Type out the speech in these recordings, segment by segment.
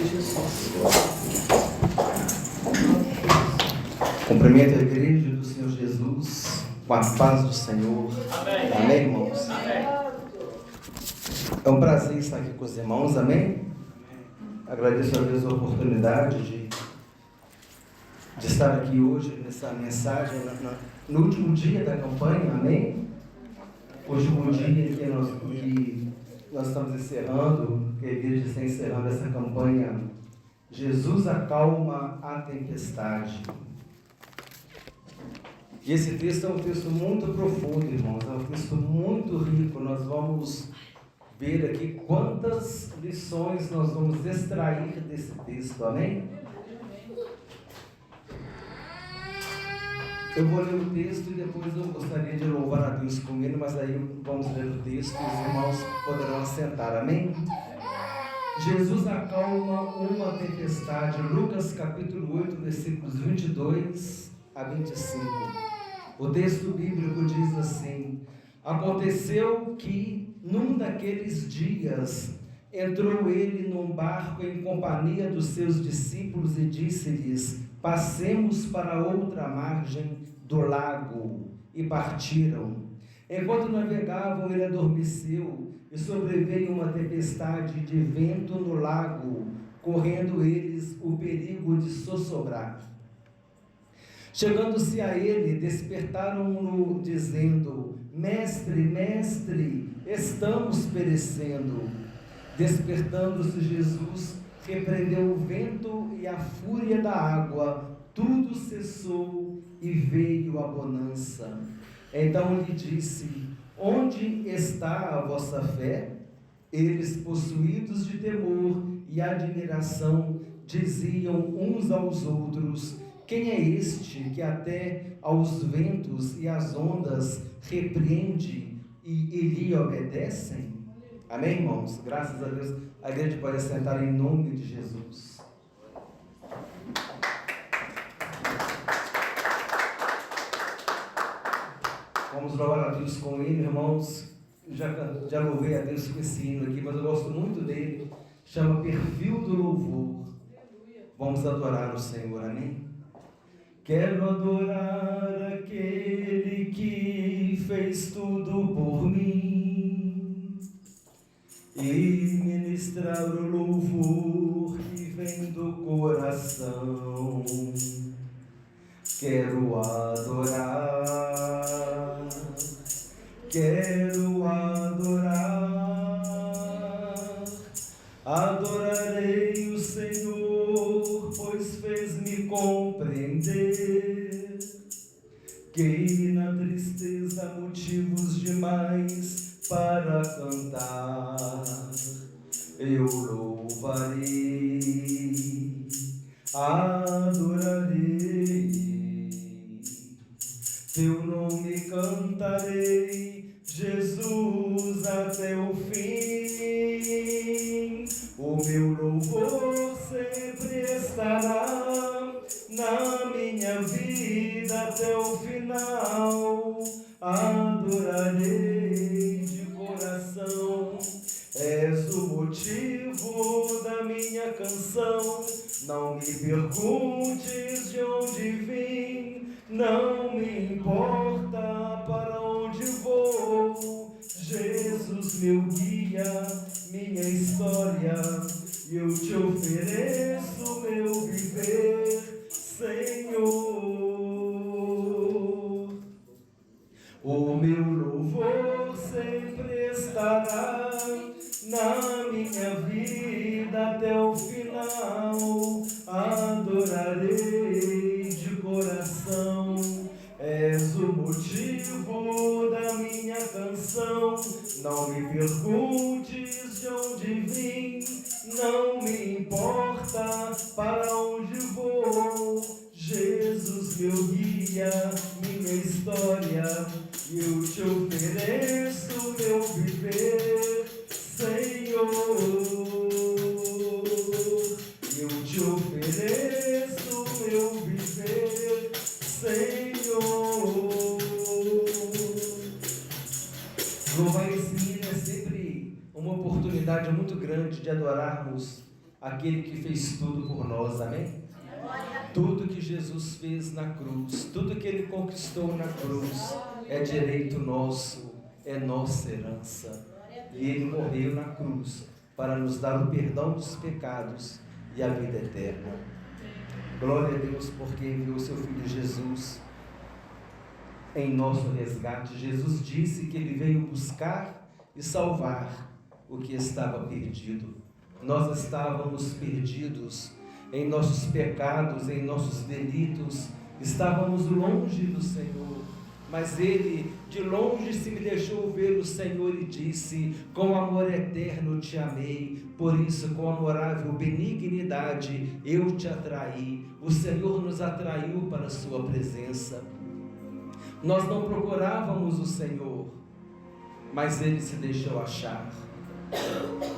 de Jesus. Cumprimento a igreja do Senhor Jesus com a paz do Senhor. Amém, amém, irmãos? Amém. É um prazer estar aqui com os irmãos, amém? Agradeço a Deus a oportunidade de estar aqui hoje nessa mensagem, no último dia da campanha, amém? Hoje é o dia que nós estamos encerrando, que a igreja está encerrando essa campanha. Jesus acalma a tempestade. E esse texto é um texto muito profundo, irmãos, é um texto muito rico. Nós vamos ver aqui quantas lições nós vamos extrair desse texto, amém? Eu vou ler o texto e depois eu gostaria de louvar a Deus com ele, mas aí vamos ler o texto e os irmãos poderão assentar, amém? Jesus acalma uma tempestade, Lucas capítulo 8, versículos 22 a 25. O texto bíblico diz assim: aconteceu que, num daqueles dias, entrou ele num barco em companhia dos seus discípulos e disse-lhes: passemos para outra margem do lago. E partiram. Enquanto navegavam, ele adormeceu, e sobreveio uma tempestade de vento no lago, correndo eles o perigo de sossobrar. Chegando-se a ele, despertaram-no, dizendo: mestre, mestre, estamos perecendo. Despertando-se Jesus, repreendeu o vento e a fúria da água, tudo cessou e veio a bonança. Então lhe disse: onde está a vossa fé? Eles, possuídos de temor e admiração, diziam uns aos outros: quem é este que até aos ventos e às ondas repreende e lhe obedecem? Amém, irmãos? Graças a Deus. A igreja pode assentar em nome de Jesus. Vamos louvar a Deus com ele, irmãos. Já louvei a Deus com esse hino aqui, mas eu gosto muito dele. Chama Perfil do Louvor. Vamos adorar o Senhor, amém? Quero adorar aquele que fez tudo por mim e ministrar o louvor que vem do coração. Quero adorar, adorarei o Senhor, pois fez-me compreender que na tristeza motivos demais para cantar. Eu louvarei, adorarei, teu nome cantarei, Jesus, até o fim. O meu louvor sempre estará na minha vida até o final. Adorarei de coração, és o motivo da minha canção. Não me perguntes de onde vim, não me importa para onde vou. Jesus, meu guia, minha história, eu te ofereço meu viver, Senhor. O meu louvor sempre estará na minha vida até o final. Adorarei de coração, és o motivo da minha canção. Não me perguntes de onde vim, não me importa para onde vou. Jesus, meu guia, minha história, eu te ofereço meu viver, Senhor. Eu te ofereço meu viver, Senhor. Louvar esse hino é sempre uma oportunidade muito grande de adorarmos a aquele que fez tudo por nós, amém? Tudo que Jesus fez na cruz, tudo que Ele conquistou na cruz, é direito nosso, é nossa herança. E Ele morreu na cruz para nos dar o perdão dos pecados e a vida eterna. Glória a Deus, porque enviou seu Filho Jesus em nosso resgate. Jesus disse que Ele veio buscar e salvar o que estava perdido. Nós estávamos perdidos em nossos pecados, em nossos delitos, estávamos longe do Senhor, mas Ele de longe se me deixou ver o Senhor e disse: com amor eterno te amei, por isso com amorável benignidade eu te atraí. O Senhor nos atraiu para a sua presença. Nós não procurávamos o Senhor, mas Ele se deixou achar.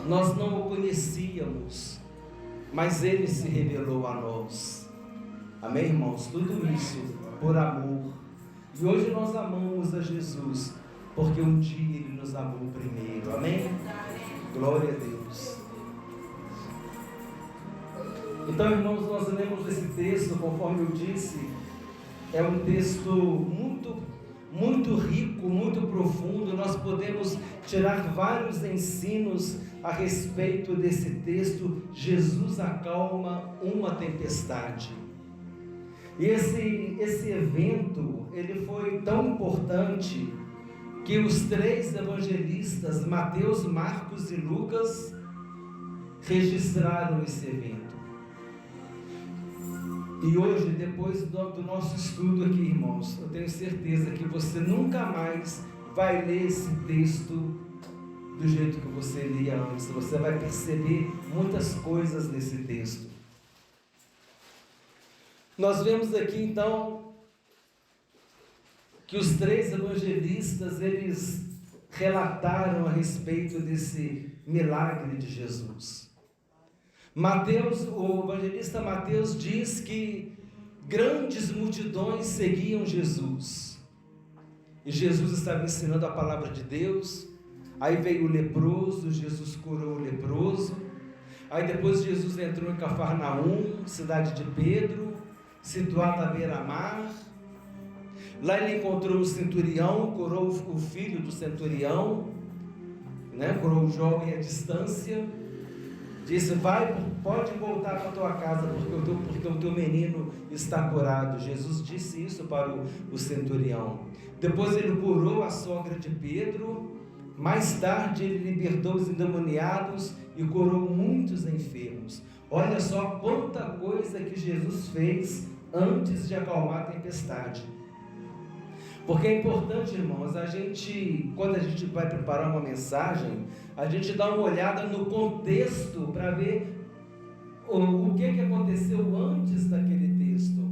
Nós não o conhecíamos, mas Ele se revelou a nós. Amém, irmãos? Tudo isso por amor. E hoje nós amamos a Jesus, porque um dia Ele nos amou primeiro. Amém? Glória a Deus. Então, irmãos, nós lemos esse texto, conforme eu disse, é um texto muito rico, muito profundo. Nós podemos tirar vários ensinos a respeito desse texto. Jesus acalma uma tempestade. E esse evento, ele foi tão importante que os 3 evangelistas, Mateus, Marcos e Lucas, registraram esse evento. E hoje, depois do nosso estudo aqui, irmãos, eu tenho certeza que você nunca mais vai ler esse texto do jeito que você lia antes. Você vai perceber muitas coisas nesse texto. Nós vemos aqui então que os 3 evangelistas, eles relataram a respeito desse milagre de Jesus. Mateus, o evangelista Mateus diz que grandes multidões seguiam Jesus. E Jesus estava ensinando a palavra de Deus. Aí veio o leproso, Jesus curou o leproso. Aí depois Jesus entrou em Cafarnaum, cidade de Pedro, situada à beira-mar. Lá ele encontrou o centurião, curou o filho do centurião, curou o jovem à distância. Disse: pode voltar para a tua casa, porque o teu menino está curado. Jesus disse isso para o centurião. Depois ele curou a sogra de Pedro. Mais tarde ele libertou os endemoniados e curou muitos enfermos. Olha só quanta coisa que Jesus fez antes de acalmar a tempestade. Porque é importante, irmãos, quando a gente vai preparar uma mensagem, a gente dá uma olhada no contexto para ver o que aconteceu antes daquele texto.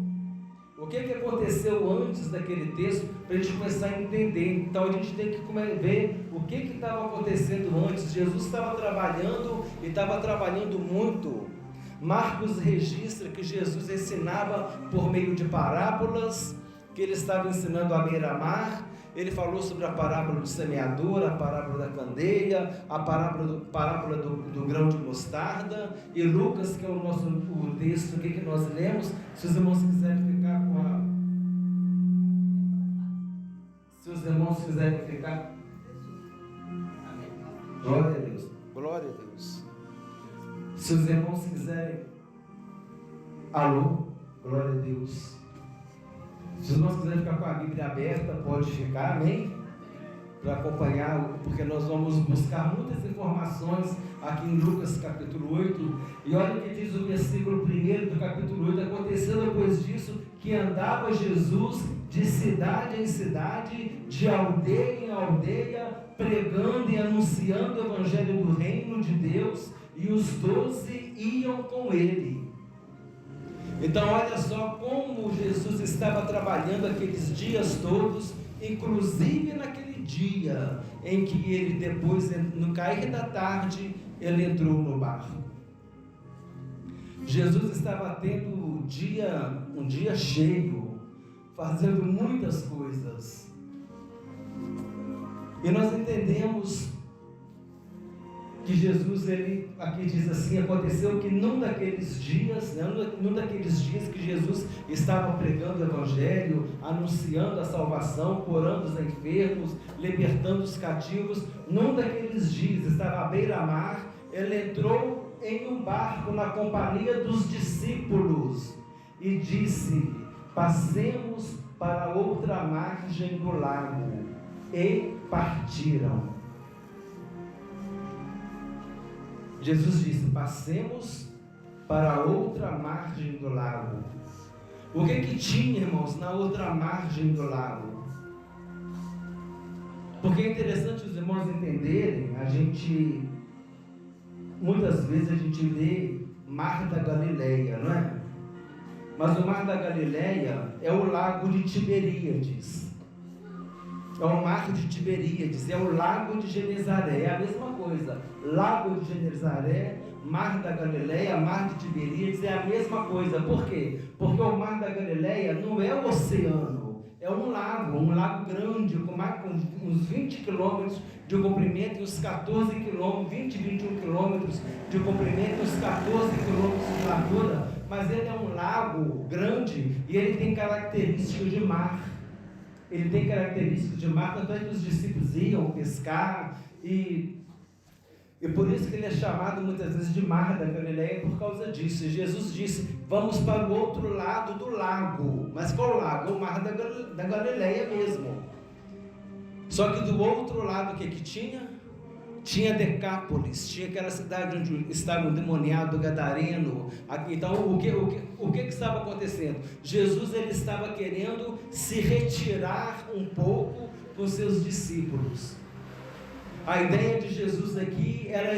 O que aconteceu antes daquele texto, para a gente começar a entender. Então a gente tem que ver o que estava acontecendo antes. Jesus estava trabalhando e estava trabalhando muito. Marcos registra que Jesus ensinava por meio de parábolas, que ele estava ensinando à beira-mar. Ele falou sobre a parábola do semeador, a parábola da candeia, a parábola do grão de mostarda. E Lucas, que é o texto que nós lemos, se os irmãos quiserem ficar glória a Deus, glória a Deus. Se os irmãos quiserem, alô, glória a Deus. Se os irmãos quiserem ficar com a Bíblia aberta, pode ficar, amém? Para acompanhar, porque nós vamos buscar muitas informações aqui em Lucas capítulo 8. E olha o que diz o versículo 1 do capítulo 8. Aconteceu depois disso que andava Jesus de cidade em cidade, de aldeia em aldeia, pregando e anunciando o evangelho do reino de Deus, e os 12 iam com ele. Então olha só como Jesus estava trabalhando aqueles dias todos, inclusive naquele dia em que ele depois, no cair da tarde, ele entrou no barco. Jesus estava tendo um dia cheio, fazendo muitas coisas. E nós entendemos que Jesus, ele aqui diz assim, aconteceu que num daqueles dias que Jesus estava pregando o Evangelho, anunciando a salvação, curando os enfermos, libertando os cativos, num daqueles dias, estava à beira-mar, ele entrou em um barco na companhia dos discípulos e disse: passemos para outra margem do lago, e partiram. Jesus disse: passemos para outra margem do lago. O que tinha, irmãos, na outra margem do lago? Porque é interessante os irmãos entenderem, muitas vezes a gente lê Mar da Galileia, não é? Mas o Mar da Galileia é o lago de Tiberíades. É o mar de Tiberíades, é o lago de Genezaré, é a mesma coisa. Lago de Genezaré, Mar da Galileia, Mar de Tiberíades é a mesma coisa. Por quê? Porque o Mar da Galileia não é o oceano, é um lago grande, com uns 20 quilômetros de comprimento e uns 14 quilômetros, 21 quilômetros de comprimento e uns 14 quilômetros de largura. Mas ele é um lago grande e ele tem características de mar. Ele tem características de mar, tanto é que os discípulos iam pescar, e por isso que ele é chamado muitas vezes de Mar da Galileia, por causa disso. E Jesus disse: vamos para o outro lado do lago. Mas qual lago? O Mar da Galileia mesmo. Só que do outro lado, o que tinha? Tinha Decápolis, tinha aquela cidade onde estava o demoniado gadareno. Então, o que estava acontecendo? Jesus, ele estava querendo se retirar um pouco com seus discípulos. A ideia de Jesus aqui era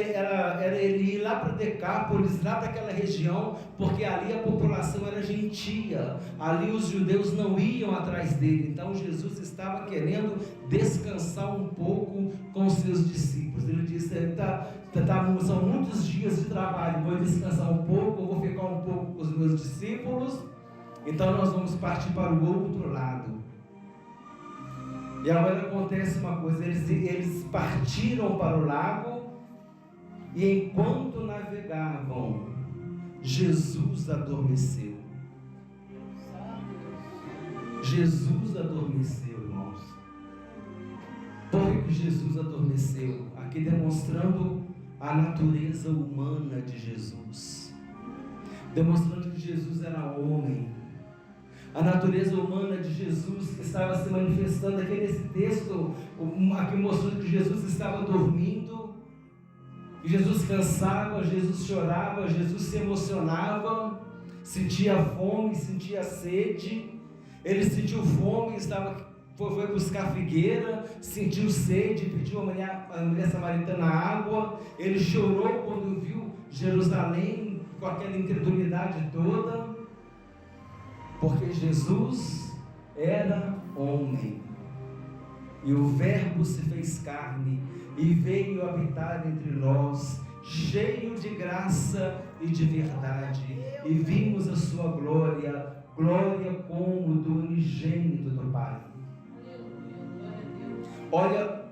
ele ir lá para Decápolis, lá para aquela região, porque ali a população era gentia, ali os judeus não iam atrás dele. Então Jesus estava querendo descansar um pouco com os seus discípulos. Ele disse: são muitos dias de trabalho, vou descansar um pouco, vou ficar um pouco com os meus discípulos, então nós vamos partir para o outro lado. E agora acontece uma coisa, eles partiram para o lago, e enquanto navegavam, Jesus adormeceu. Jesus adormeceu, irmãos. Por que Jesus adormeceu? Aqui demonstrando a natureza humana de Jesus, demonstrando que Jesus era homem. A natureza humana de Jesus que estava se manifestando aqui nesse texto, aqui mostrando que Jesus estava dormindo, Jesus cansava, Jesus chorava, Jesus se emocionava, sentia fome, sentia sede. Ele sentiu fome, foi buscar figueira, sentiu sede, pediu a mulher samaritana água. Ele chorou quando viu Jerusalém com aquela incredulidade toda, porque Jesus era homem, e o Verbo se fez carne e veio habitar entre nós, cheio de graça e de verdade, e vimos a sua glória, glória como do unigênito do Pai. Olha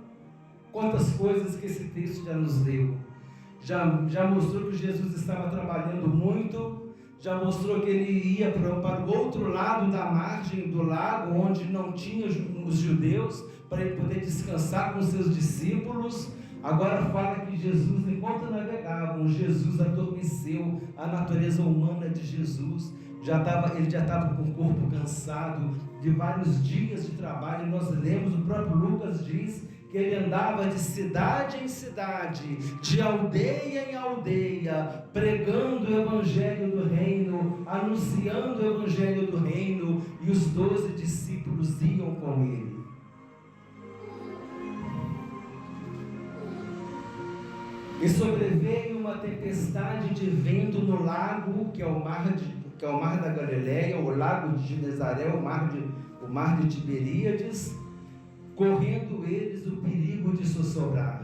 quantas coisas que esse texto já nos deu. Já mostrou que Jesus estava trabalhando muito, já mostrou que ele ia para o outro lado da margem do lago, onde não tinha os judeus, para ele poder descansar com seus discípulos. Agora fala que Jesus, enquanto navegavam, Jesus adormeceu. A natureza humana de Jesus ele já estava com o corpo cansado de vários dias de trabalho. E nós lemos, o próprio Lucas diz que ele andava de cidade em cidade, de aldeia em aldeia, pregando o Evangelho do Reino, anunciando o Evangelho do Reino, e os 12 discípulos iam com ele. E sobreveio uma tempestade de vento no lago, que é o mar da Galileia, o lago de Genezaré, o mar de Tiberíades, correndo eles o perigo de sossobrar.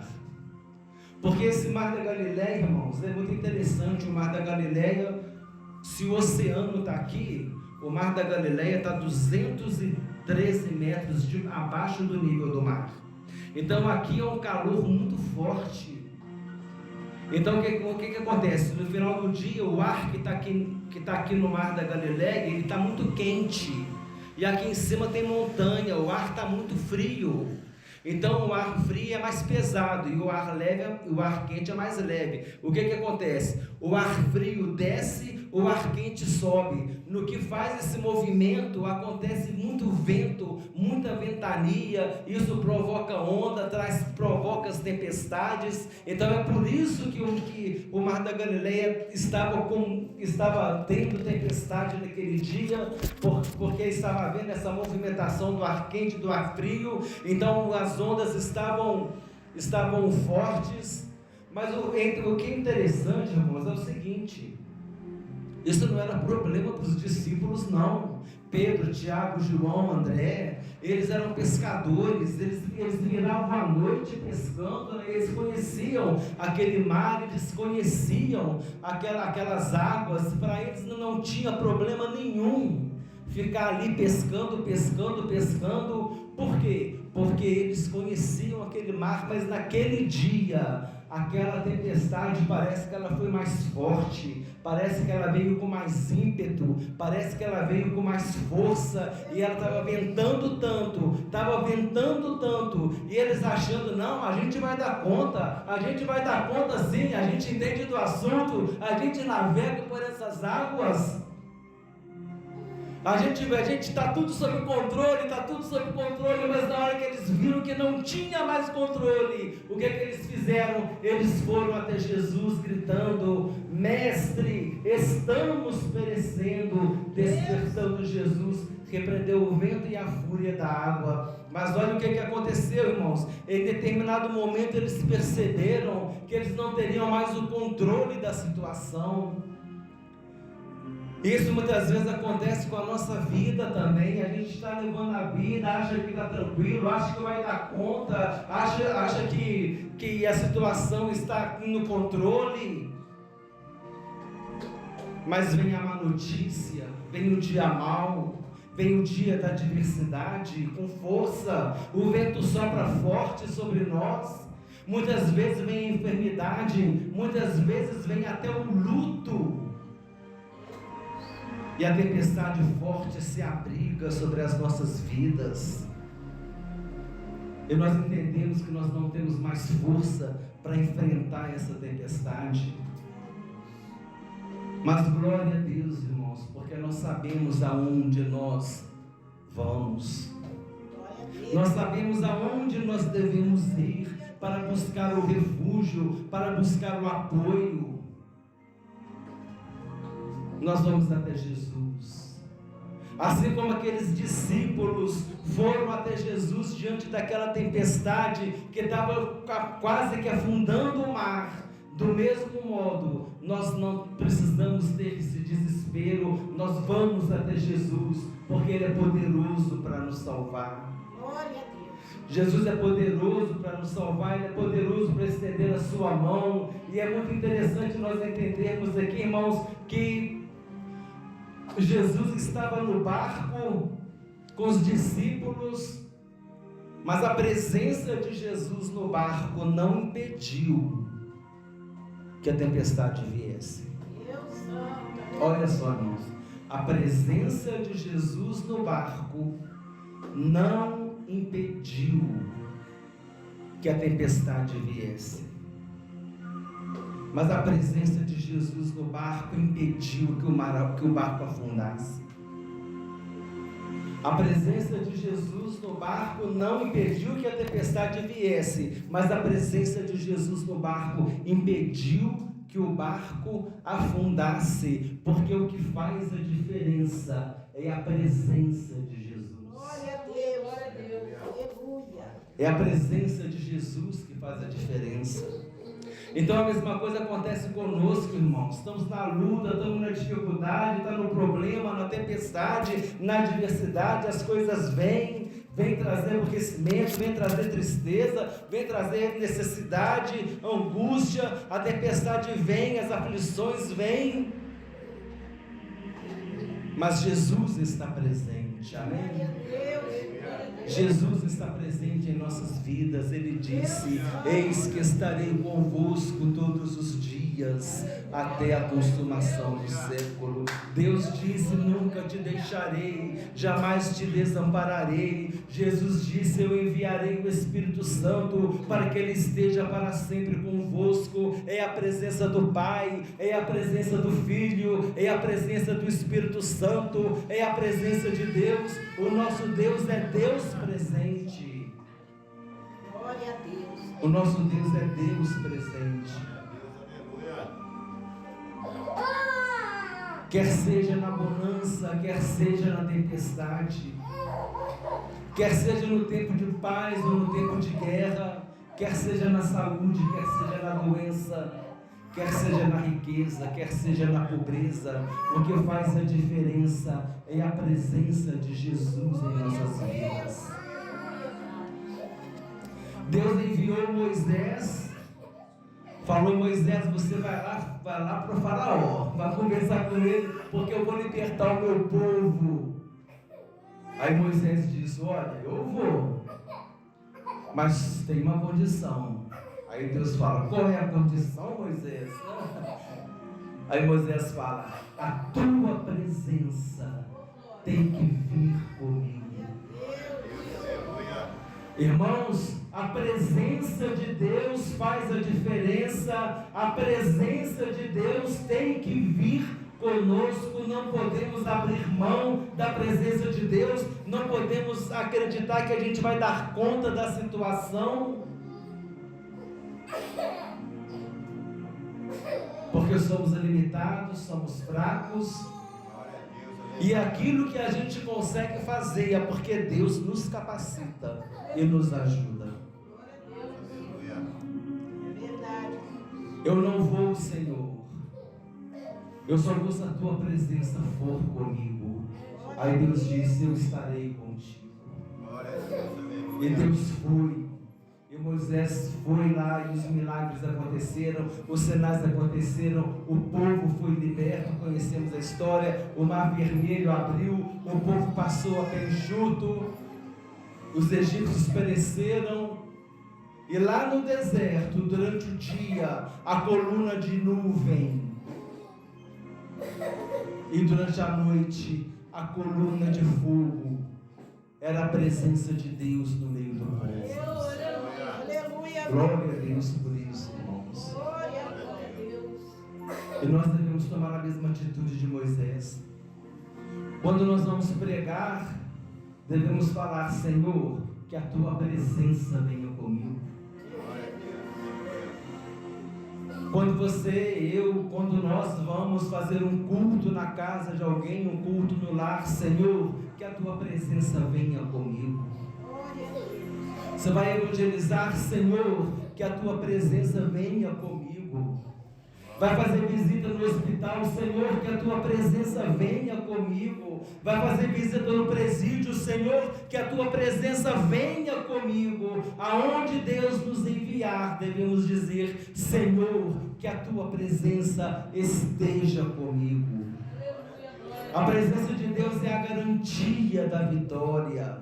Porque esse mar da Galileia, irmãos, é muito interessante. O mar da Galileia, se o oceano está aqui, o mar da Galileia está 213 metros abaixo do nível do mar. Então aqui é um calor muito forte. Então o que acontece? No final do dia, o ar que está aqui no mar da Galileia, ele está muito quente, e aqui em cima tem montanha, o ar está muito frio. Então o ar frio é mais pesado e o ar quente é mais leve. O que acontece? O ar frio desce, o ar quente sobe. No que faz esse movimento, acontece muito vento, muita ventania. Isso provoca onda, provoca as tempestades. Então é por isso que o mar da Galileia estava tendo tempestade naquele dia, porque estava havendo essa movimentação do ar quente e do ar frio. Então as ondas estavam fortes. Mas o que é interessante, irmãos, é o seguinte: isso não era problema para os discípulos, não. Pedro, Tiago, João, André, eles eram pescadores, eles viravam à noite pescando, né? Eles conheciam aquele mar, eles conheciam aquelas águas. Para eles não tinha problema nenhum ficar ali pescando. Por quê? Porque eles conheciam aquele mar, mas naquele dia, aquela tempestade parece que ela foi mais forte, parece que ela veio com mais ímpeto, parece que ela veio com mais força, e ela estava ventando tanto, e eles achando, não, a gente vai dar conta sim, a gente entende do assunto, a gente navega por essas águas. A gente está tudo sob controle, mas na hora que eles viram que não tinha mais controle, o que eles fizeram? Eles foram até Jesus gritando: Mestre, estamos perecendo. Despertando Jesus, repreendeu o vento e a fúria da água. Mas olha o que aconteceu, irmãos. Em determinado momento eles perceberam que eles não teriam mais o controle da situação. Isso muitas vezes acontece com a nossa vida também. A gente está levando a vida, acha que está tranquilo, acha que vai dar conta, acha que a situação está no controle. Mas vem a má notícia, vem o dia mau, vem o dia da adversidade com força, o vento sopra forte sobre nós. Muitas vezes vem a enfermidade, muitas vezes vem até o luto. E a tempestade forte se abriga sobre as nossas vidas. E nós entendemos que nós não temos mais força para enfrentar essa tempestade. Mas glória a Deus, irmãos, porque nós sabemos aonde nós vamos. Nós sabemos aonde nós devemos ir para buscar o refúgio, para buscar o apoio. Nós vamos até Jesus. Assim como aqueles discípulos foram até Jesus diante daquela tempestade que estava quase que afundando o mar, do mesmo modo, nós não precisamos ter esse desespero. Nós vamos até Jesus, porque Ele é poderoso para nos salvar. Glória a Deus. Jesus é poderoso para nos salvar, Ele é poderoso para estender a sua mão. E é muito interessante nós entendermos aqui, irmãos, que Jesus estava no barco com os discípulos, mas a presença de Jesus no barco não impediu que a tempestade viesse. Olha só, irmãos, a presença de Jesus no barco não impediu que a tempestade viesse. Mas a presença de Jesus no barco impediu que o barco afundasse. A presença de Jesus no barco não impediu que a tempestade viesse, mas a presença de Jesus no barco impediu que o barco afundasse, porque o que faz a diferença é a presença de Jesus. Glória a Deus, glória a Deus, aleluia. É a presença de Jesus que faz a diferença. Então a mesma coisa acontece conosco, irmãos. Estamos na luta, estamos na dificuldade, está no problema, na tempestade, na adversidade. As coisas vêm trazer aborrecimento, vêm trazer tristeza, vêm trazer necessidade, angústia. A tempestade vem, as aflições vêm, mas Jesus está presente, amém? Jesus está presente em nossas vidas. Ele disse: eis que estarei convosco todos os dias, até a consumação do século. Deus disse: nunca te deixarei, jamais te desampararei. Jesus disse: eu enviarei o Espírito Santo para que Ele esteja para sempre convosco. É a presença do Pai, é a presença do Filho, é a presença do Espírito Santo, é a presença de Deus. O nosso Deus é Deus presente. Glória a Deus. O nosso Deus é Deus presente. Quer seja na bonança, quer seja na tempestade, quer seja no tempo de paz ou no tempo de guerra, quer seja na saúde, quer seja na doença, quer seja na riqueza, quer seja na pobreza, o que faz a diferença é a presença de Jesus em nossas vidas. Deus enviou Moisés, falou: Moisés, você vai lá para o faraó, vai conversar com ele, porque eu vou libertar o meu povo. Aí Moisés disse: olha, eu vou, mas tem uma condição. Aí Deus fala: qual é a condição, Moisés? Aí Moisés fala: a tua presença tem que vir comigo. Irmãos, a presença de Deus faz a diferença. A presença de Deus tem que vir conosco. Não podemos abrir mão da presença de Deus. Não podemos acreditar que a gente vai dar conta da situação, porque somos limitados, somos fracos, e aquilo que a gente consegue fazer é porque Deus nos capacita e nos ajuda. Eu não vou, Senhor, eu só vou se a tua presença for comigo. Aí Deus disse: eu estarei contigo. E Deus foi. E Moisés foi lá e os milagres aconteceram, os sinais aconteceram, o povo foi liberto, conhecemos a história, o mar vermelho abriu, o povo passou a pé enxuto, os egípcios pereceram, e lá no deserto, durante o dia, a coluna de nuvem, e durante a noite, a coluna de fogo, era a presença de Deus no meio do povo. Glória a Deus por isso, irmãos. E nós devemos tomar a mesma atitude de Moisés. Quando nós vamos pregar, devemos falar: Senhor, que a tua presença venha comigo. Quando quando nós vamos fazer um culto na casa de alguém, um culto no lar, Senhor, que a tua presença venha comigo. Você vai evangelizar: Senhor, que a tua presença venha comigo. Vai fazer visita no hospital: Senhor, que a tua presença venha comigo. Vai fazer visita no presídio: Senhor, que a tua presença venha comigo. Aonde Deus nos enviar, devemos dizer: Senhor, que a tua presença esteja comigo. A presença de Deus é a garantia da vitória.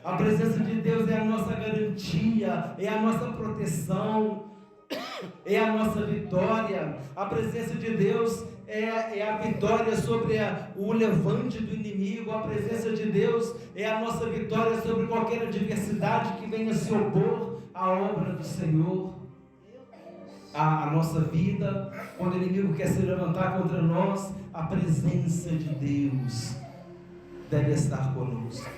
A presença de Deus é a nossa garantia, é a nossa proteção, é a nossa vitória. A presença de Deus é a vitória sobre o levante do inimigo. A presença de Deus é a nossa vitória sobre qualquer adversidade que venha se opor à obra do Senhor, à nossa vida. Quando o inimigo quer se levantar contra nós, a presença de Deus deve estar conosco.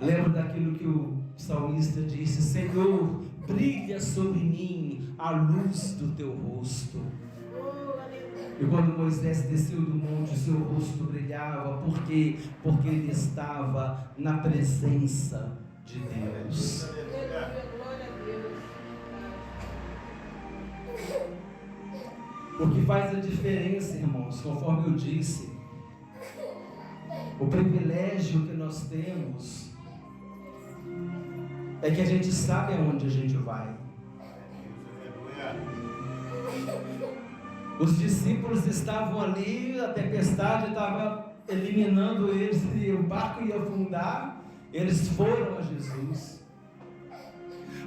Lembra daquilo que o salmista disse: Senhor, brilha sobre mim a luz do teu rosto. E quando Moisés desceu do monte, o seu rosto brilhava. Por quê? Porque ele estava na presença de Deus. O que faz a diferença, irmãos, conforme eu disse, o privilégio que nós temos é que a gente sabe aonde a gente vai. Os discípulos estavam ali, a tempestade estava eliminando eles, e o barco ia afundar, Eles foram a Jesus.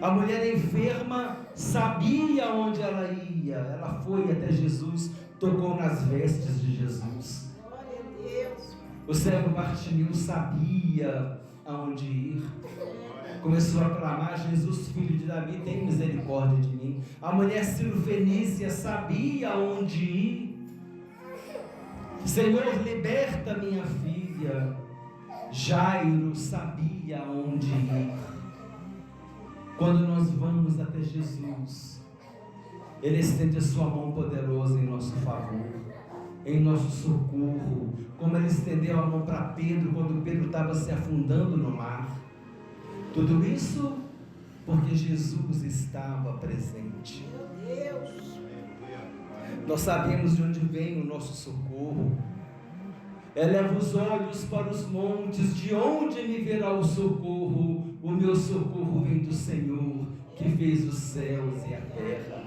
A mulher enferma sabia onde ela ia. Ela foi até Jesus, tocou nas vestes de Jesus. Glória a Deus. O cego Bartimeu sabia aonde ir. Começou a clamar: Jesus, filho de Davi, tem misericórdia de mim. A mulher Cirofenícia sabia aonde ir. Senhor, liberta minha filha. Jairo sabia aonde ir. Quando nós vamos até Jesus, Ele estende a sua mão poderosa em nosso favor, em nosso socorro, como Ele estendeu a mão para Pedro quando Pedro estava se afundando no mar. Tudo isso porque Jesus estava presente. Meu Deus. Nós sabemos de onde vem o nosso socorro. Eleva os olhos para os montes, de onde me virá o socorro? O meu socorro vem do Senhor, que fez os céus e a terra.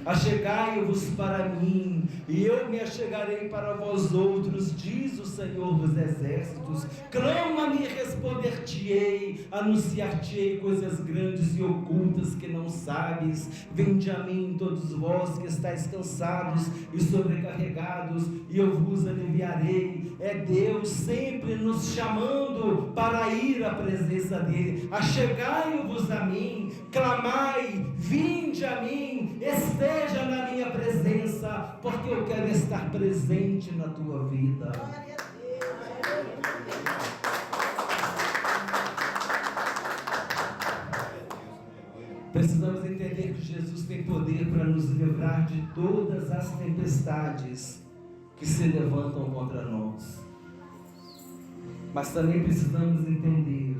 Achegai-vos para mim, e eu me achegarei para vós outros, diz o Senhor dos Exércitos. Clama-me e responder-te-ei, anunciar-te-ei coisas grandes e ocultas que não sabes. Vinde a mim todos vós que estáis cansados e sobrecarregados, e eu vos aliviarei. É Deus sempre nos chamando para ir à presença dEle. Achegai-vos a mim, clamai, vinde a mim, esteja na minha presença, porque eu quero estar presente na tua vida. Glória a Deus. Precisamos entender que Jesus tem poder para nos livrar de todas as tempestades que se levantam contra nós. Mas também precisamos entender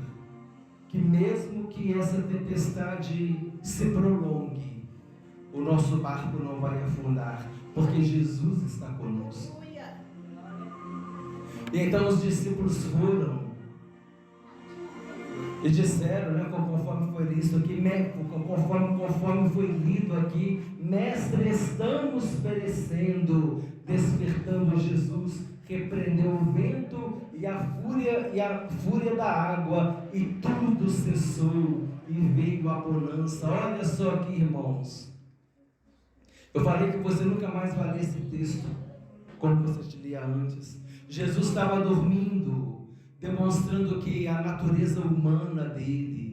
que mesmo que essa tempestade se prolongue, o nosso barco não vai afundar, porque Jesus está conosco. Aleluia. E então os discípulos foram e disseram, né, conforme foi lido aqui, conforme foi lido aqui: Mestre, estamos perecendo. Despertando Jesus, repreendeu o vento e a fúria da água, e tudo cessou, e veio a bonança. Olha só aqui, irmãos. Eu falei que você nunca mais vai ler esse texto como você te lia antes. Jesus estava dormindo, demonstrando que a natureza humana dele,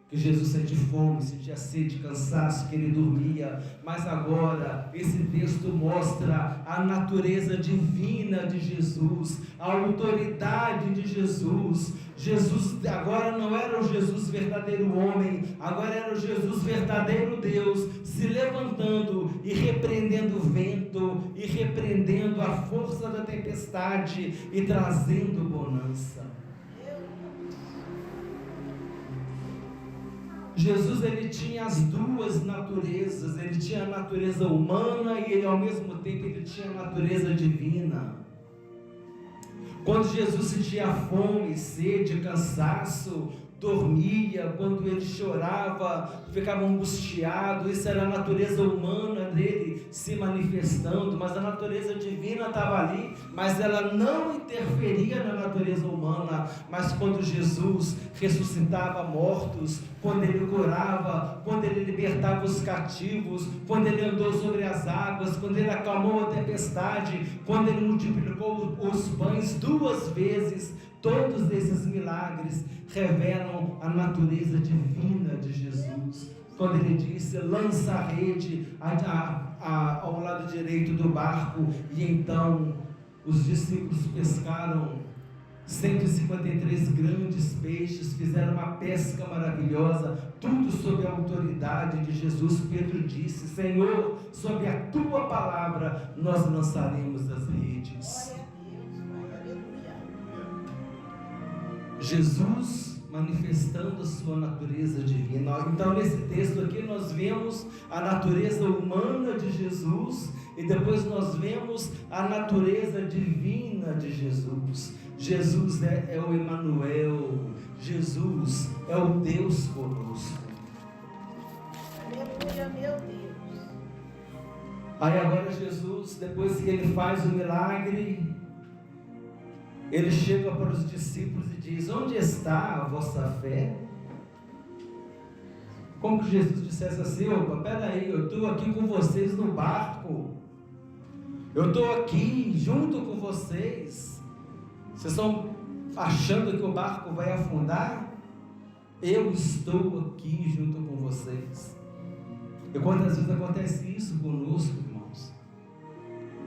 que Jesus sente fome, sentia sede, cansaço, que ele dormia. Mas agora esse texto mostra a natureza divina de Jesus, a autoridade de Jesus. Jesus agora não era o Jesus verdadeiro homem, agora era o Jesus verdadeiro Deus, se levantando e repreendendo o vento, e repreendendo a força da tempestade, e trazendo bonança. Jesus, ele tinha as duas naturezas. Ele tinha a natureza humana e ele, ao mesmo tempo, ele tinha a natureza divina. Quando Jesus sentia fome, sede, cansaço, dormia, quando ele chorava, ficava angustiado, isso era a natureza humana dele se manifestando, mas a natureza divina estava ali, mas ela não interferia na natureza humana. Mas quando Jesus ressuscitava mortos, quando ele curava, quando ele libertava os cativos, quando ele andou sobre as águas, quando ele acalmou a tempestade, quando ele multiplicou os pães 2 vezes, todos esses milagres revelam a natureza divina de Jesus. Quando ele disse: lança a rede ao lado direito do barco, e então os discípulos pescaram 153 grandes peixes, fizeram uma pesca maravilhosa, tudo sob a autoridade de Jesus. Pedro disse: Senhor, sob a tua palavra nós lançaremos as redes. Jesus manifestando a sua natureza divina. Então, nesse texto aqui nós vemos a natureza humana de Jesus, e depois nós vemos a natureza divina de Jesus. Jesus é o Emanuel, Jesus é o Deus conosco. Aleluia, meu Deus. Aí agora Jesus, depois que ele faz o milagre, Ele chega para os discípulos e diz: onde está a vossa fé? Como que Jesus dissesse assim: opa, peraí, eu estou aqui com vocês no barco, eu estou aqui junto com vocês, vocês estão achando que o barco vai afundar? Eu estou aqui junto com vocês. E quantas vezes acontece isso conosco, irmãos?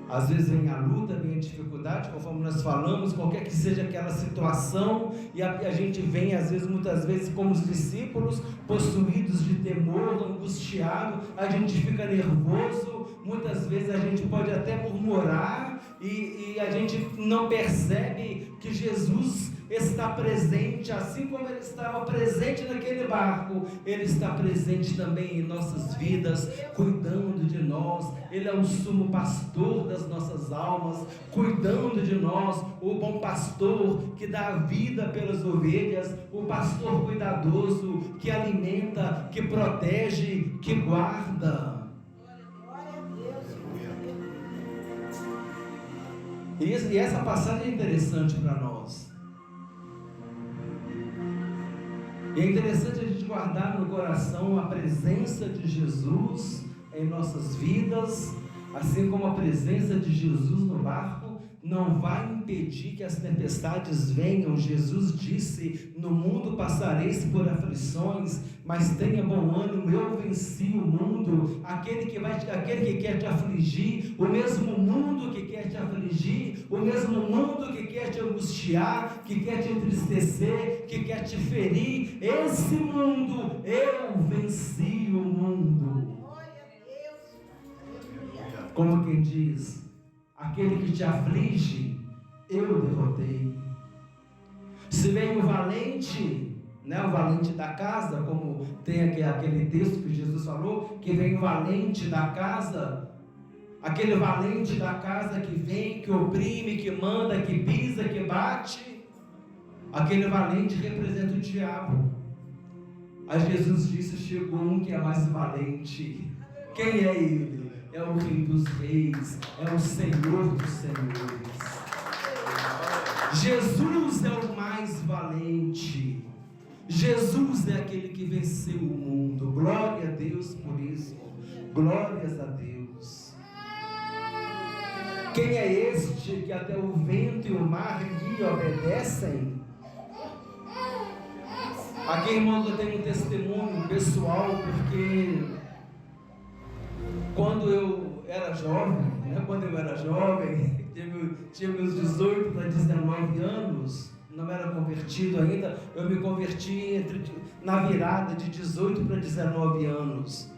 Às vezes vem a luta, vem a dificuldade, conforme nós falamos, qualquer que seja aquela situação, e a gente vem, às vezes, muitas vezes, como os discípulos, possuídos de temor, angustiado, a gente fica nervoso, muitas vezes a gente pode até murmurar, e a gente não percebe que Jesus está presente, assim como Ele estava presente naquele barco, Ele está presente também em nossas vidas, cuidando de nós. Ele é o sumo pastor das nossas almas, cuidando de nós, o bom pastor que dá a vida pelas ovelhas, o pastor cuidadoso, que alimenta, que protege, que guarda. Glória a Deus. E essa passagem é interessante para nós. E é interessante a gente guardar no coração a presença de Jesus em nossas vidas, assim como a presença de Jesus no barco não vai impedir que as tempestades venham. Jesus disse: no mundo passareis por aflições, mas tenha bom ânimo, eu venci o mundo. Aquele que quer te afligir, o mesmo mundo que quer te afligir, o mesmo mundo que quer te angustiar, que quer te entristecer, que quer te ferir, esse mundo, eu venci o mundo. Glória a Deus. Como quem diz: aquele que te aflige, eu derrotei. Se vem o valente, o valente da casa, como tem aquele texto que Jesus falou, que vem o valente da casa, aquele valente da casa que vem, que oprime, que manda, que pisa, que bate, aquele valente representa o diabo. Aí Jesus disse: chegou um que é mais valente. Quem é ele? É o Rei dos Reis, é o Senhor dos Senhores. Jesus é o mais valente. Jesus é aquele que venceu o mundo. Glória a Deus por isso. Glórias a Deus. Quem é este que até o vento e o mar lhe obedecem? Aqui, irmãos, eu tenho um testemunho pessoal, porque quando eu era jovem, tinha meus 18 para 19 anos, não era convertido ainda, eu me converti na virada de 18 para 19 anos,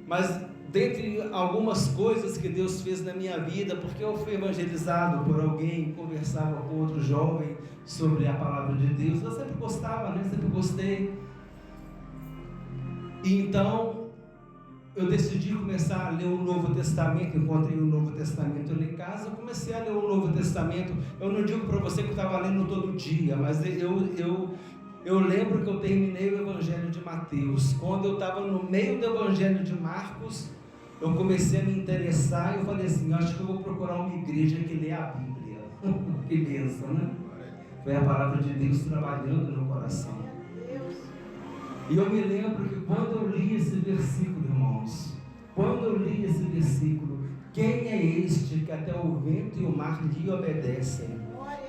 mas dentre algumas coisas que Deus fez na minha vida, porque eu fui evangelizado por alguém, conversava com outro jovem sobre a palavra de Deus, eu sempre gostava, sempre gostei, e então eu decidi começar a ler o Novo Testamento. Encontrei o Novo Testamento ali em casa, eu comecei a ler o Novo Testamento. Eu não digo para você que eu estava lendo todo dia, mas eu lembro que eu terminei o Evangelho de Mateus. Quando eu estava no meio do Evangelho de Marcos, eu comecei a me interessar e eu falei assim: acho que eu vou procurar uma igreja que lê a Bíblia. Que bênção, né? Foi a palavra de Deus trabalhando no coração. E eu me lembro que quando eu li esse versículo, irmãos, quem é este que até o vento e o mar lhe obedecem?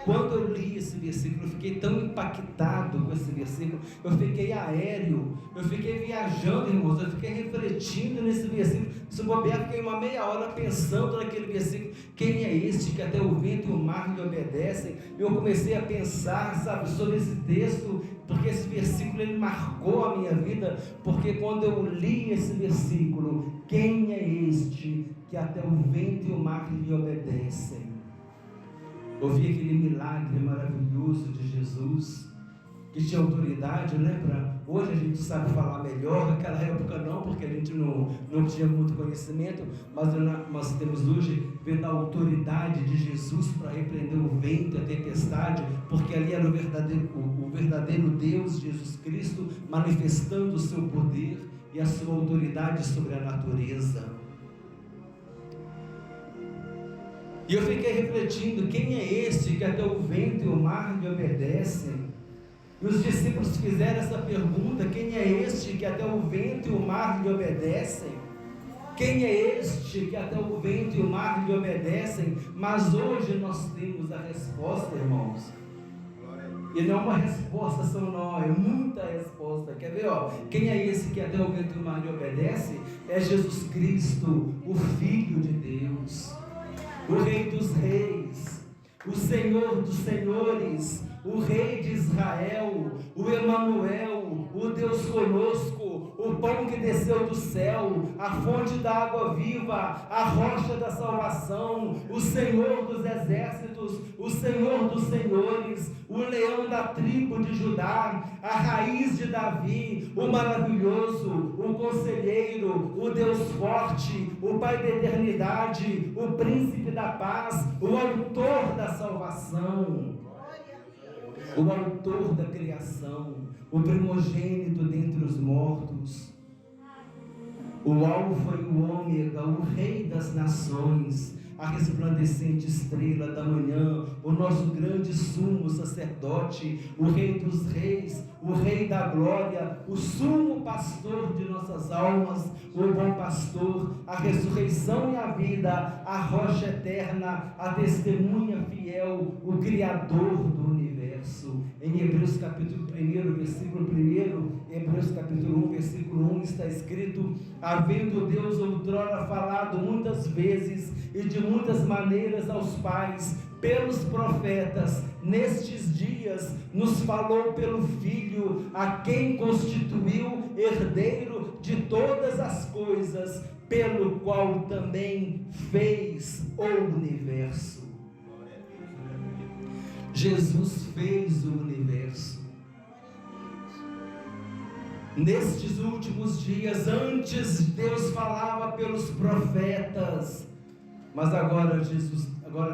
Quando eu li esse versículo, eu fiquei tão impactado com esse versículo, eu fiquei aéreo, eu fiquei viajando, irmãos, eu fiquei refletindo nesse versículo. Se eu bobear, fiquei uma meia hora pensando naquele versículo: quem é este que até o vento e o mar lhe obedecem? Eu comecei a pensar, sobre esse texto, porque esse versículo ele marcou a minha vida, porque quando eu li esse versículo, quem é este que até o vento e o mar lhe obedecem? Eu vi aquele milagre maravilhoso de Jesus, que tinha autoridade, hoje a gente sabe falar melhor, naquela época não, porque a gente não tinha muito conhecimento, mas nós temos hoje vendo a autoridade de Jesus para repreender o vento e a tempestade, porque ali era o verdadeiro Deus, Jesus Cristo, manifestando o seu poder e a sua autoridade sobre a natureza. E eu fiquei refletindo, quem é este que até o vento e o mar lhe obedecem? E os discípulos fizeram essa pergunta, quem é este que até o vento e o mar lhe obedecem? Quem é este que até o vento e o mar lhe obedecem? Mas hoje nós temos a resposta, irmãos. E não é uma resposta só não, é muita resposta. Quer ver, ó? Quem é esse que até o vento e o mar lhe obedece? É Jesus Cristo, o Filho de Deus, o Rei dos Reis, o Senhor dos Senhores, o Rei de Israel, o Emanuel, o Deus conosco, o pão que desceu do céu, a fonte da água viva, a rocha da salvação, o Senhor dos exércitos, o Senhor dos senhores, o leão da tribo de Judá, a raiz de Davi, o maravilhoso, o conselheiro, o Deus forte, o Pai da eternidade, o príncipe da paz, o autor da salvação, o autor da criação, o primogênito dentre os mortos, o alfa e o ômega, o rei das nações, a resplandecente estrela da manhã, o nosso grande sumo sacerdote, o Rei dos reis, o Rei da glória, o sumo pastor de nossas almas, o bom pastor, a ressurreição e a vida, a rocha eterna, a testemunha fiel, o Criador do universo. Em Hebreus capítulo 1, versículo 1, Hebreus capítulo 1, versículo 1, está escrito: havendo Deus outrora falado muitas vezes e de muitas maneiras aos pais, pelos profetas, nestes dias nos falou pelo Filho, a quem constituiu herdeiro de todas as coisas, pelo qual também fez o universo. Jesus fez o universo. Nestes últimos dias, antes Deus falava pelos profetas, mas agora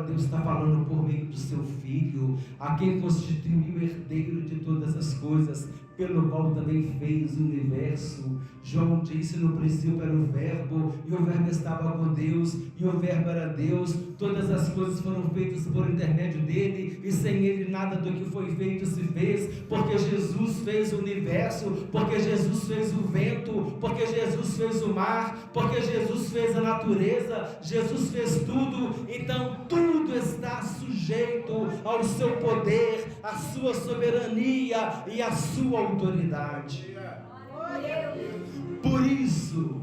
Deus está falando por meio do seu Filho, a quem constituiu herdeiro de todas as coisas, pelo qual também fez o universo. João disse: no princípio era o Verbo, e o Verbo estava com Deus, e o Verbo era Deus. Todas as coisas foram feitas por intermédio dele, e sem ele nada do que foi feito se fez, porque Jesus fez o universo, porque Jesus fez o vento, porque Jesus fez o mar, porque Jesus fez a natureza, Jesus fez tudo. Então tudo está sujeito ao seu poder, à sua soberania e à sua autoridade. Por isso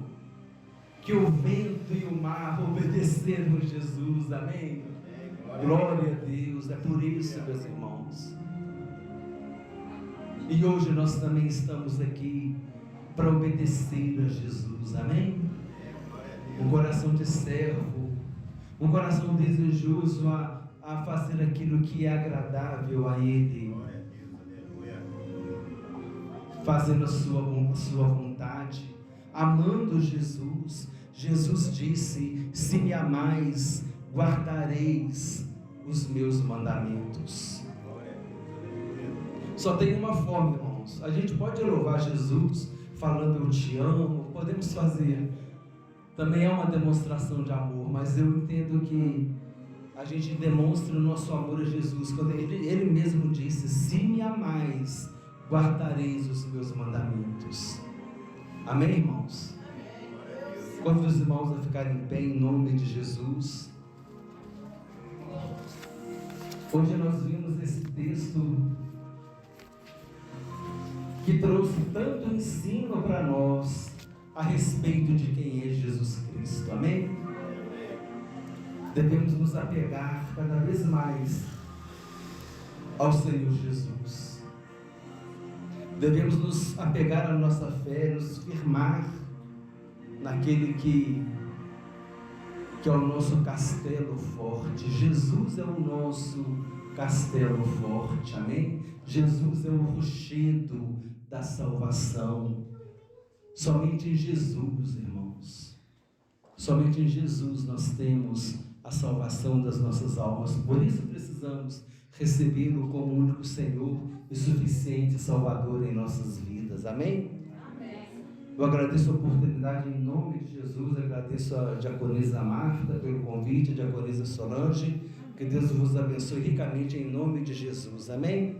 que o vento e o mar obedeceram a Jesus, amém? Glória a Deus, é por isso, meus irmãos. E hoje nós também estamos aqui para obedecer a Jesus, amém? Um coração de servo, um coração desejoso a fazer aquilo que é agradável a Ele, fazendo a sua vontade, amando Jesus. Jesus disse: se me amais, guardareis os meus mandamentos. Só tem uma forma, irmãos. A gente pode louvar Jesus falando eu te amo, podemos fazer, também é uma demonstração de amor, mas eu entendo que a gente demonstra o nosso amor a Jesus quando ele mesmo disse: se me amais, guardareis os meus mandamentos. Amém, irmãos? Convido os irmãos a ficarem em pé em nome de Jesus. Hoje nós vimos esse texto que trouxe tanto ensino para nós a respeito de quem é Jesus Cristo, amém? Devemos nos apegar cada vez mais ao Senhor Jesus. Devemos nos apegar à nossa fé, nos firmar naquele que é o nosso castelo forte. Jesus é o nosso castelo forte, amém? Jesus é o rochedo da salvação. Somente em Jesus, irmãos, somente em Jesus nós temos a salvação das nossas almas. Por isso precisamos recebê-lo como único Senhor e suficiente Salvador em nossas vidas, amém? Amém. Eu agradeço a oportunidade em nome de Jesus, agradeço a diaconisa Marta pelo convite, a diaconisa Solange, que Deus vos abençoe ricamente em nome de Jesus, amém?